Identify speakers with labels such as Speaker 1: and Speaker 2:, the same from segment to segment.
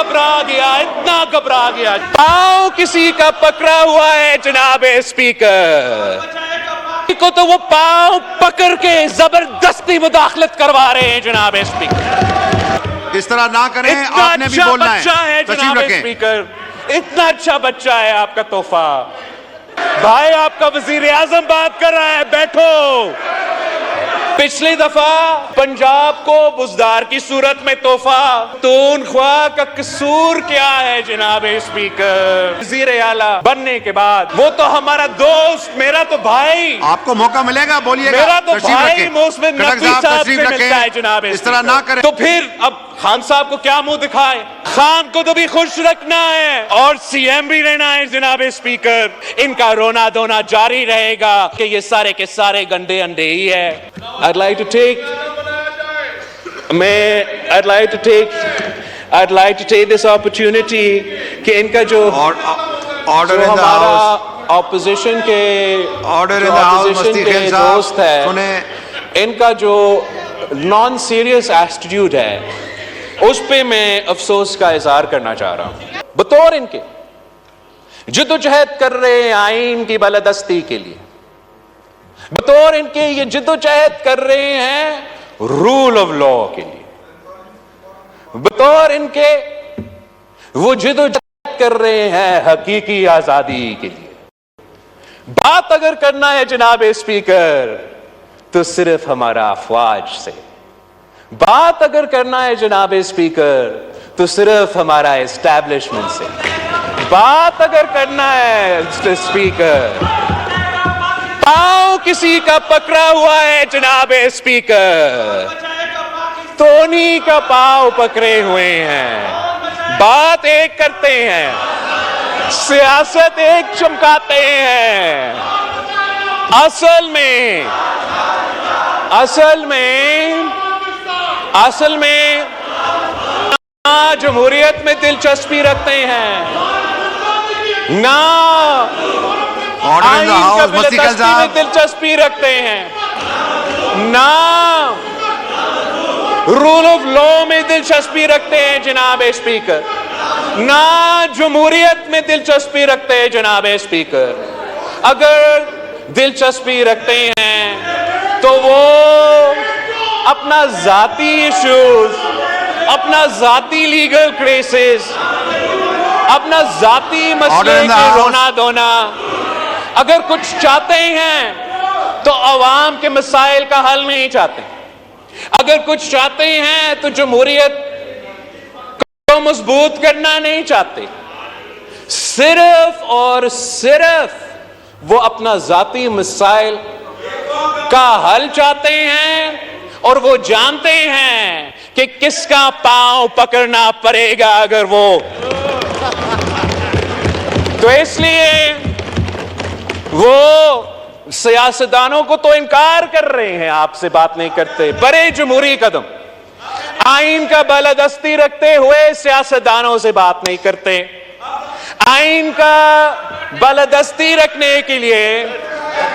Speaker 1: इतना घबरा गया, पांव किसी का पकड़ा हुआ है जनाबे स्पीकर, को तो वो पांव पकड़ के जबरदस्ती मुदाखलत करवा रहे हैं जनाबे स्पीकर।
Speaker 2: इस तरह ना करें, आपने भी बोलना है।
Speaker 1: जनाबे स्पीकर, इतना अच्छा बच्चा है आपका तोहफा। भाई आपका वजीर आजम बात कर रहा है, बैठो। पिछली दफा पंजाब को बुजदार की सूरत में तोहफा, तूनख्वाह का कसूर क्या है जनाबे स्पीकर? वजीर आला बनने के बाद वो तो हमारा दोस्त, मेरा तो भाई।
Speaker 2: आपको मौका मिलेगा, बोलिएगा।
Speaker 1: मेरा तो भाई मोहसिन नकवी साहब से मिलता है जनाबे।
Speaker 2: इस तरह ना करें।
Speaker 1: तो फिर अब खान साहब को क्या मुंह दिखाए? खान को तो भी खुश रखना है और सीएम भी रहना है जनाबे स्पीकर। इनका रोना धोना जारी रहेगा कि ये सारे के सारे गंदे अंडे ही है। I'd like to take this opportunity कि इनका जो हमारा ऑपोजिशन के दोस्त है, इनका जो नॉन सीरियस एटीट्यूड है, उस पे मैं अफसोस का इजहार करना चाह रहा हूं। बतौर इनके जिद्दोजहद कर रहे हैं आईन की बालादस्ती के लिए, बतौर इनके ये जिद्दोजहद कर रहे हैं रूल ऑफ लॉ के लिए, बतौर इनके वो जिद्दोजहद कर रहे हैं हकीकी आजादी के लिए। बात अगर करना है जनाबे स्पीकर तो सिर्फ हमारा अफवाज से, बात अगर करना है जनाबे स्पीकर तो सिर्फ हमारा एस्टैब्लिशमेंट से, बात अगर करना है स्पीकर, पांव किसी का पकड़ा हुआ है जनाबे स्पीकर, तो उन्हीं का पांव पकड़े हुए हैं। बात एक करते हैं, सियासत एक चमकाते हैं। असल में ना जमहूरियत में दिलचस्पी रखते हैं, ना आईन का बालादस्ती में दिलचस्पी रखते हैं, ना रूल ऑफ लॉ में दिलचस्पी रखते हैं जनाबे स्पीकर, ना जमहूरियत में दिलचस्पी रखते हैं जनाबे स्पीकर। अगर दिलचस्पी रखते हैं तो वो अपना जाती इश्यूज, अपना जाती लीगल केसेस, अपना जाती मसले के रोना धोना, अगर कुछ चाहते हैं तो अवाम के मसाइल का हल नहीं चाहते। अगर कुछ चाहते हैं तो जमहूरियत को मजबूत करना नहीं चाहते। सिर्फ और सिर्फ वो अपना जाती मसाइल का हल चाहते हैं और वो जानते हैं कि किसका पांव पकड़ना पड़ेगा अगर वो, तो इसलिए वो सियासतदानों को तो इनकार कर रहे हैं, आपसे बात नहीं करते। बड़े जमहूरी कदम, आईन का बालादस्ती रखते हुए सियासतदानों से बात नहीं करते। आईन का बालादस्ती रखने के लिए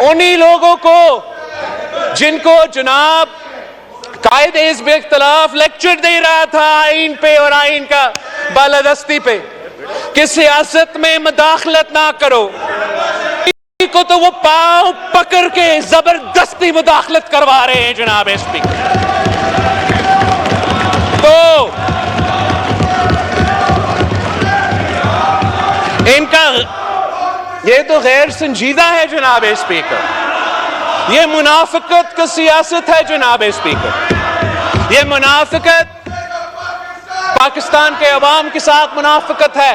Speaker 1: उन्हीं लोगों को जिनको जनाब कायदे हिज़्ब इख्तिलाफ लेक्चर दे रहा था आईन पे और आईन का बालादस्ती पे कि सियासत में मुदाखलत ना करो, को तो वो पांव पकड़ के जबरदस्ती मुदाखलत करवा रहे हैं जनाब स्पीकर। तो इनका ये तो गैर संजीदा है जनाब स्पीकर, ये मुनाफिकत की सियासत है जनाब स्पीकर। ये मुनाफिकत पाकिस्तान के अवाम के साथ मुनाफिकत है,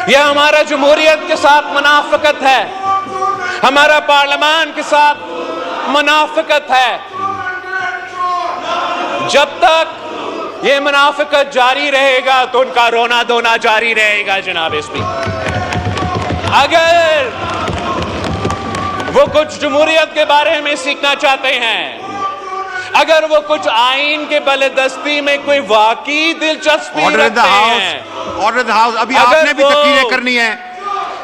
Speaker 1: यह हमारा जमहूरियत के साथ मुनाफिकत है, हमारा पार्लियामान के साथ मुनाफिकत है। जब तक ये मुनाफिकत जारी रहेगा तो उनका रोना धोना जारी रहेगा जनाब स्पीकर। अगर वो कुछ जमहूरियत के बारे में सीखना चाहते हैं, अगर वो कुछ आईन के बालादस्ती में कोई वाकई दिलचस्पी रखते हैं,
Speaker 2: ऑर्डर द हाउस, अभी आपने भी तकरीरें करनी है,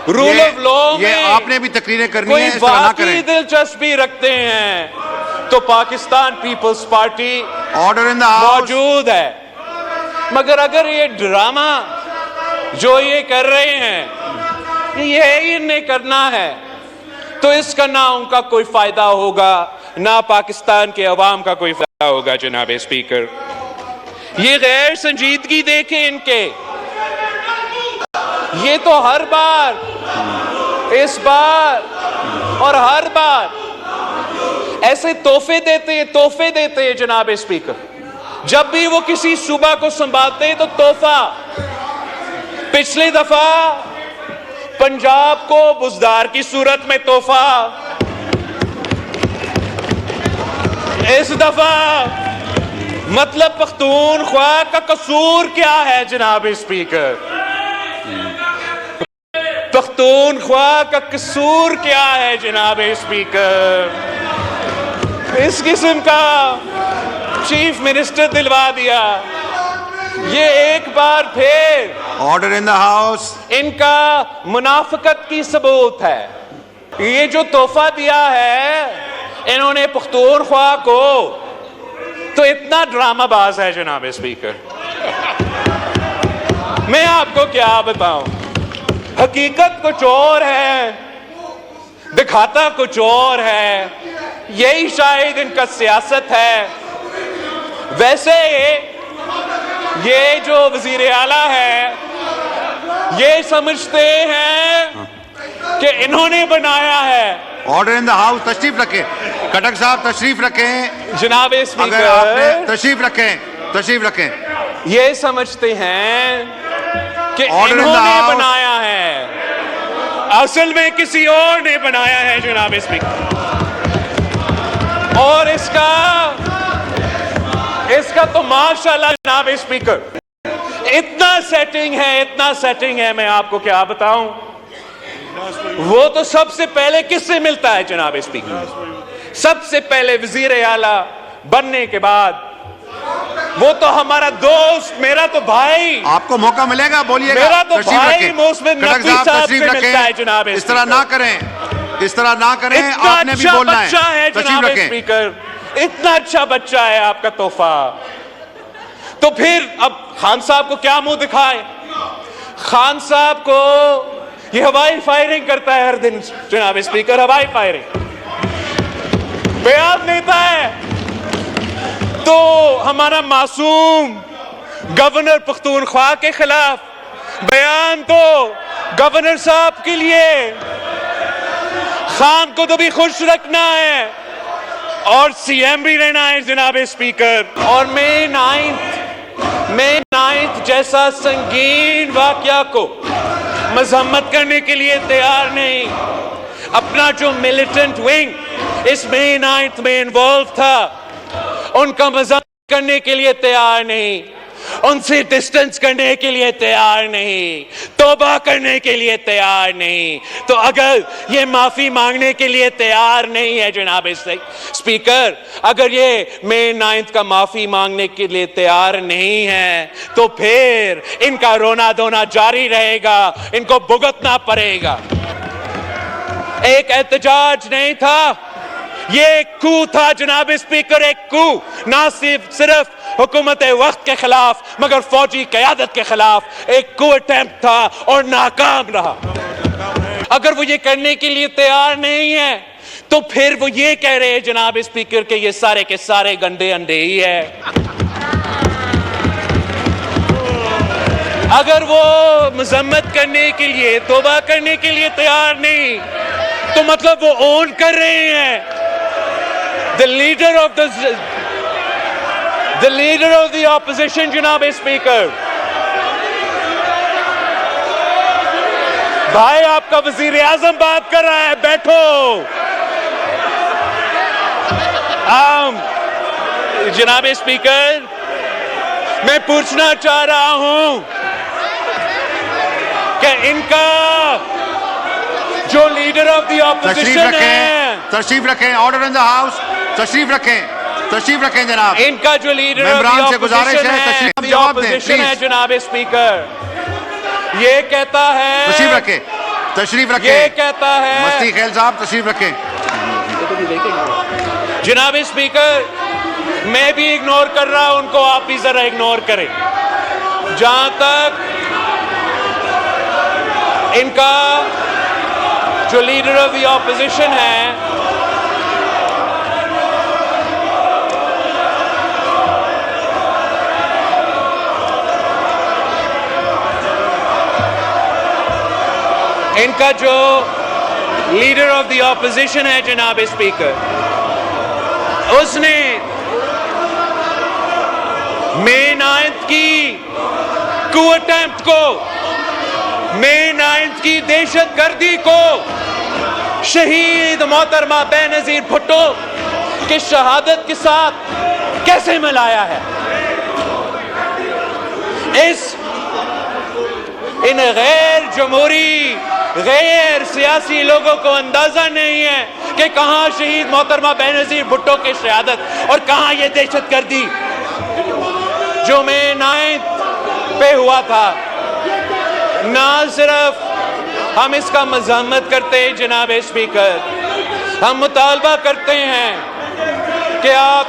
Speaker 1: रूल ऑफ लॉ में
Speaker 2: आपने भी तकरीरें करनी है,
Speaker 1: कोई वाकई दिलचस्पी रखते हैं तो Pakistan Peoples Party
Speaker 2: order in the house
Speaker 1: मौजूद है। मगर अगर ये ड्रामा जो ये कर रहे हैं ये इन्हें करना है तो इसका ना उनका कोई फायदा होगा ना पाकिस्तान के अवाम का कोई फायदा होगा। जनाब स्पीकर, ये गैर संजीदगी देखें इनके, ये तो हर बार, इस बार और हर बार ऐसे तोहफे देते हैं जनाब स्पीकर। जब भी वो किसी सूबा को संभालते हैं तो तोहफा। पिछली दफा पंजाब को बुजदार की सूरत में तोहफा, इस दफा मतलब पख्तूनख्वा का कसूर क्या है जनाब स्पीकर? पख्तूनख्वा का कसूर क्या है जनाब स्पीकर? इस किस्म का चीफ मिनिस्टर दिलवा दिया। ये एक बार फिर
Speaker 2: ऑर्डर इन द हाउस,
Speaker 1: इनका मुनाफिकत की सबूत है। ये जो तोहफा दिया है इन्होंने पख्तूनख्वा को, तो इतना ड्रामाबाज है जनाब स्पीकर, मैं आपको क्या बताऊं। हकीकत कुछ और है, दिखाता कुछ और है। यही शायद इनका सियासत है। वैसे ये जो वजीर आला है ये समझते हैं कि इन्होंने बनाया है।
Speaker 2: ऑर्डर इन द हाउस, तशरीफ रखें। खटक साहब तशरीफ रखें।
Speaker 1: जनाब
Speaker 2: अगर
Speaker 1: स्पीकर,
Speaker 2: आपने तशरीफ रखें।
Speaker 1: ये समझते हैं कि इन्होंने बनाया है, असल में किसी और ने बनाया है जनाब स्पीकर। और इसका तो माशाल्लाह जनाब स्पीकर इतना सेटिंग है, मैं आपको क्या बताऊं। वो तो सबसे पहले किससे मिलता है जनाब स्पीकर? सबसे पहले वजीर आला बनने के बाद वो तो हमारा दोस्त, मेरा तो भाई।
Speaker 2: आपको मौका मिलेगा, बोलिएगा।
Speaker 1: मेरा तो भाई मोहसिन नकवी साहब से मिलता है जनाब स्पीकर।
Speaker 2: इस तरह ना करें, आपने भी बोलना है।
Speaker 1: जनाब स्पीकर, इतना अच्छा बच्चा है आपका तोहफा। तो फिर अब खान साहब को क्या मुंह दिखाए? खान साहब को ये हवाई फायरिंग करता है हर दिन जनाब स्पीकर, हवाई फायरिंग बयान देता है। तो हमारा मासूम गवर्नर पख्तूनख्वा के खिलाफ बयान, तो गवर्नर साहब के लिए खान को तो भी खुश रखना है और सीएम भी रहना है जनाब स्पीकर। और मई 9 जैसा संगीन वाकया को मजम्मत करने के लिए तैयार नहीं। अपना जो मिलिटेंट विंग इस मई 9 में इन्वॉल्व था उनका मजाक करने के लिए तैयार नहीं, उनसे डिस्टेंस करने के लिए तैयार नहीं, तौबा करने के लिए तैयार नहीं। तो अगर ये माफी मांगने के लिए तैयार नहीं है जनाब स्पीकर, अगर ये मई 9 का माफी मांगने के लिए तैयार नहीं है तो फिर इनका रोना धोना जारी रहेगा, इनको भुगतना पड़ेगा। एक एहतजाज नहीं था, ये एक कू था जनाब स्पीकर, एक कू। ना सिर्फ हुकूमत वक्त के खिलाफ मगर फौजी क़यादत के खिलाफ एक कू अटेम्प्ट था और नाकाम रहा। अगर वो ये करने के लिए तैयार नहीं है तो फिर वो ये कह रहे हैं जनाब स्पीकर के ये सारे के सारे गंदे अंडे ही है। अगर वो मजम्मत करने के लिए, तौबा करने के लिए तैयार नहीं तो मतलब वो ओन कर रहे हैं the leader of the opposition जनाब स्पीकर। भाई आपका वजीर आजम बात कर रहा है, बैठो। जनाब स्पीकर, मैं पूछना चाह रहा हूं कि इनका जो लीडर ऑफ द ऑपोजिशन है,
Speaker 2: तशरीफ रखें। ऑर्डर इन द हाउस, तशरीफ रखें जनाब।
Speaker 1: इनका जो लीडर ऑफ द ऑपोजिशन है जनाब स्पीकर, ये कहता है,
Speaker 2: तशरीफ रखें,
Speaker 1: ये कहता है,
Speaker 2: मस्ती खेल साहब तशरीफ रखें।
Speaker 1: जनाब स्पीकर, मैं भी इग्नोर कर रहा हूं उनको, आप भी जरा इग्नोर करें। जहां तक इनका जो लीडर ऑफ द ऑपोजिशन है, इनका जो लीडर ऑफ द ऑपोजिशन है जनाब स्पीकर, उसने मई 9 की कू अटेम्प्ट को, मई 9 की दहशतगर्दी को शहीद मोहतरमा बेनजीर भुट्टो की शहादत के साथ कैसे मिलाया है। इन गैर जमहूरी, गैर सियासी लोगों को अंदाजा नहीं है कि कहां शहीद मोहतरमा बेनजीर भुट्टो की शहादत और कहां ये दहशतगर्दी जो मई 9 पे हुआ था। ना सिर्फ हम इसका मज़म्मत करते हैं जनाब स्पीकर, हम मुतालबा करते हैं कि आप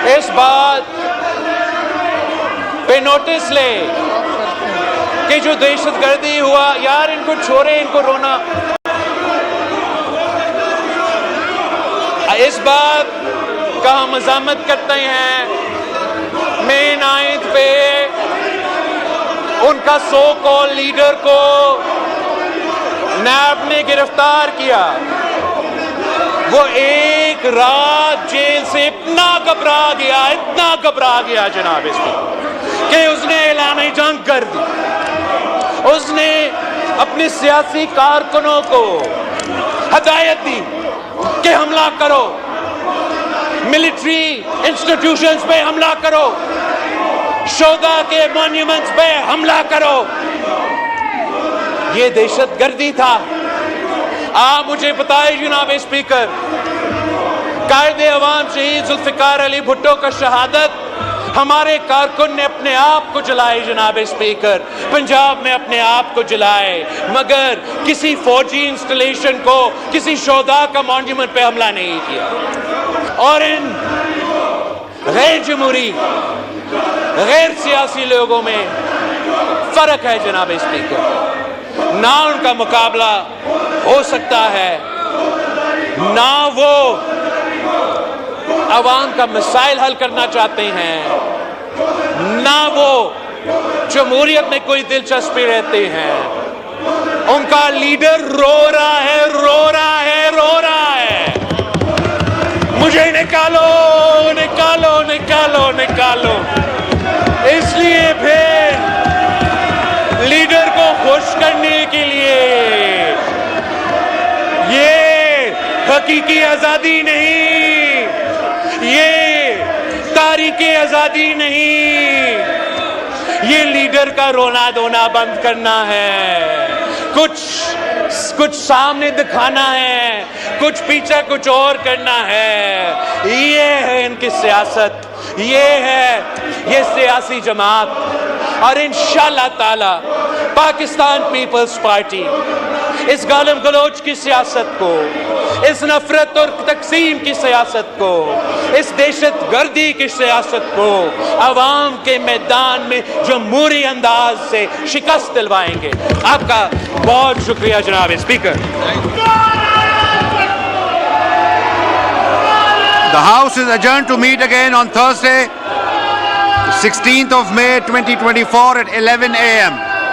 Speaker 1: इस बात पे नोटिस ले कि जो दहशतगर्दी हुआ, यार इनको छोड़े, इनको रोना, इस बात का हम मज़म्मत करते हैं। मई 9 पे उनका सो कॉल लीडर को नैब ने गिरफ्तार किया। वो एक रात जेल से इतना घबरा गया जनाब इसमें कि उसने ऐलान जंग कर दी। उसने अपने सियासी कारकुनों को हदायत दी कि हमला करो, मिलिट्री इंस्टीट्यूशंस पे हमला करो, शोधा के मॉन्यूमेंट्स पे हमला करो। ये दहशतगर्दी था। आप मुझे बताइए जनाब स्पीकर, कायदे अवाम शहीद जुल्फिकार अली भुट्टो का शहादत हमारे कारकुन ने अपने आप को जलाए जनाब स्पीकर, पंजाब में अपने आप को जलाए, मगर किसी फौजी इंस्टॉलेशन को, किसी शोधा का मॉन्यूमेंट पे हमला नहीं किया। और इन गैर जमहूरी, गैर सियासी लोगों में फर्क है जनाब स्पीकर। ना उनका मुकाबला हो सकता है, ना वो अवाम का मसाइल हल करना चाहते हैं, ना वो जमहूरियत में कोई दिलचस्पी रहते हैं। उनका लीडर रो रहा है, मुझे निकालो। इसलिए फिर लीडर को खुश करने के लिए ये हकीकी आजादी नहीं, ये तारीखी आजादी नहीं, ये लीडर का रोना धोना बंद करना है। कुछ सामने दिखाना है, कुछ पीछे कुछ और करना है। ये है इनकी सियासत, ये सियासी जमात। और इंशाअल्लाह ताला पाकिस्तान पीपल्स पार्टी इस गालिम गलोच की सियासत को, इस नफरत और तकसीम की सियासत को, इस दहशतगर्दी की सियासत को अवाम के मैदान में जमहूरी अंदाज से शिकस्त दिलवाएंगे। आपका बहुत शुक्रिया जनाब speaker.
Speaker 2: The House is adjourned to meet again on Thursday, 16th of May 2024 at 11 a.m.